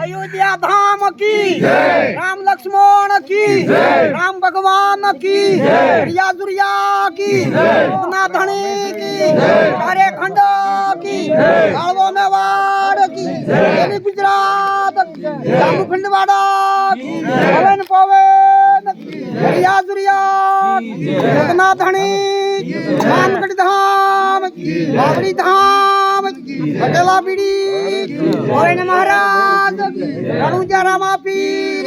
अयोध्या धाम की राम लक्ष्मण की राम भगवान की रिया जुरिया की अपना धनी की सारे खंड की कालवा मेवाड़ की यानी गुजरात जामु खंडवाड़ा की पवन पवन रिया जुरिया अपना धनी मानगढ़ धाम बाबरी धाम पटेला बीड़ी और महाराज रणुजा रामा पीर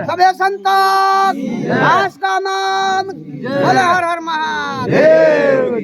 सभे संतान दास का नाम बोले हर हर महादेव।